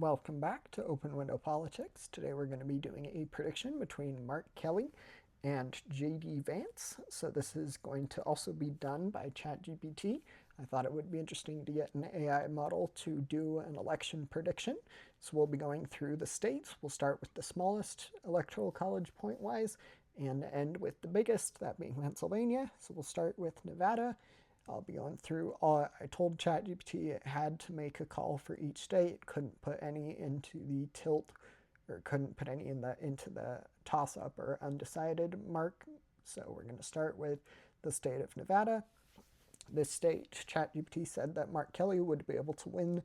Welcome back to Open Window Politics. Today we're going to be doing a prediction between Mark Kelly and J.D. Vance. So this is going to also be done by ChatGPT. I thought it would be interesting to get an AI model to do an election prediction. So we'll be going through the states. We'll start with the smallest electoral college point-wise and end with the biggest, that being Pennsylvania. So we'll start with Nevada. I'll be going through all. I told ChatGPT it had to make a call for each state, couldn't put any into the tilt, or couldn't put any into the toss-up or undecided mark. So we're going to start with the state of Nevada. This state, ChatGPT said that Mark Kelly would be able to win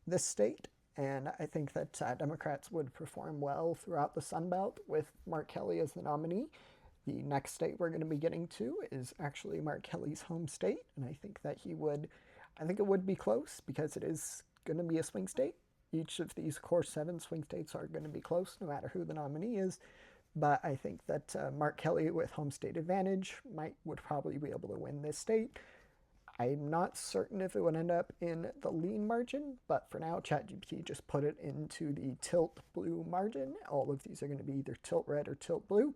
this state, and I think that Democrats would perform well throughout the Sun Belt with Mark Kelly as the nominee. The next state we're going to be getting to is actually Mark Kelly's home state, and I think it would be close because it is going to be a swing state. Each of these core 7 swing states are going to be close no matter who the nominee is, but I think that Mark Kelly with home state advantage would probably be able to win this state. I'm not certain if it would end up in the lean margin, but for now, ChatGPT just put it into the tilt blue margin. All of these are going to be either tilt red or tilt blue.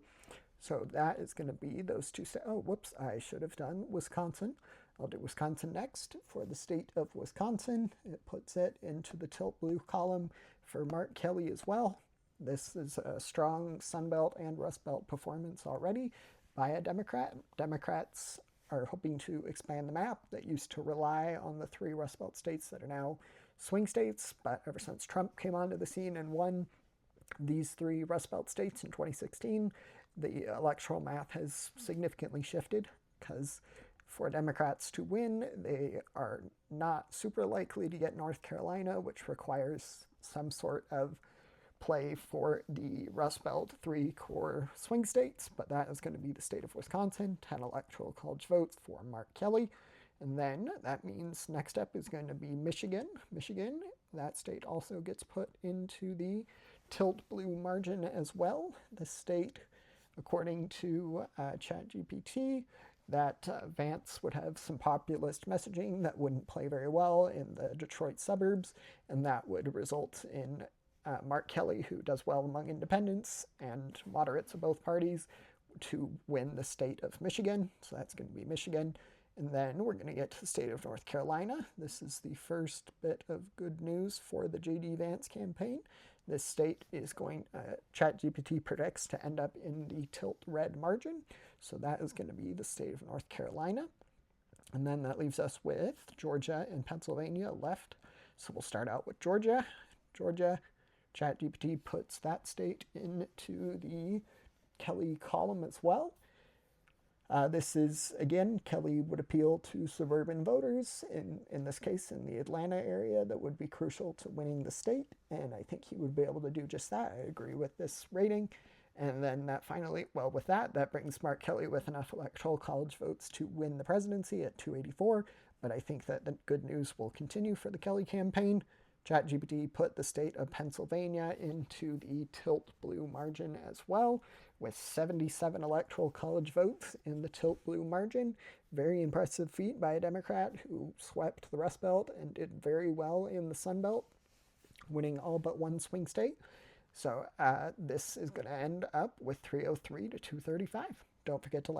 So that is going to be those two. Oh, whoops, I should have done Wisconsin. I'll do Wisconsin next. For the state of Wisconsin, it puts it into the tilt blue column for Mark Kelly as well. This is a strong Sunbelt and Rust Belt performance already by a Democrat. Democrats are hoping to expand the map that used to rely on the 3 Rust Belt states that are now swing states, but ever since Trump came onto the scene and won these 3 Rust Belt states in 2016, the electoral math has significantly shifted because for Democrats to win, they are not super likely to get North Carolina, which requires some sort of play for the Rust Belt 3 core swing states, but that is going to be the state of Wisconsin, 10 electoral college votes for Mark Kelly. And then that means next up is going to be Michigan. Michigan, that state also gets put into the tilt blue margin as well. The state, according to ChatGPT, that Vance would have some populist messaging that wouldn't play very well in the Detroit suburbs, and that would result in Mark Kelly, who does well among independents and moderates of both parties, to win the state of Michigan. So that's going to be Michigan. And then we're going to get to the state of North Carolina. This is the first bit of good news for the J.D. Vance campaign. This state is going, ChatGPT predicts to end up in the tilt red margin. So that is going to be the state of North Carolina. And then that leaves us with Georgia and Pennsylvania left. So we'll start out with Georgia. Georgia, ChatGPT puts that state into the Kelly column as well. This is, again, Kelly would appeal to suburban voters, in this case in the Atlanta area, that would be crucial to winning the state, and I think he would be able to do just that. I agree with this rating. And then that finally, well, with that, that brings Mark Kelly with enough electoral college votes to win the presidency at 284, but I think that the good news will continue for the Kelly campaign. ChatGPT put the state of Pennsylvania into the tilt blue margin as well, with 77 electoral college votes in the tilt blue margin. Very impressive feat by a Democrat who swept the Rust Belt and did very well in the Sun Belt, winning all but one swing state. So this is going to end up with 303 to 235. Don't forget to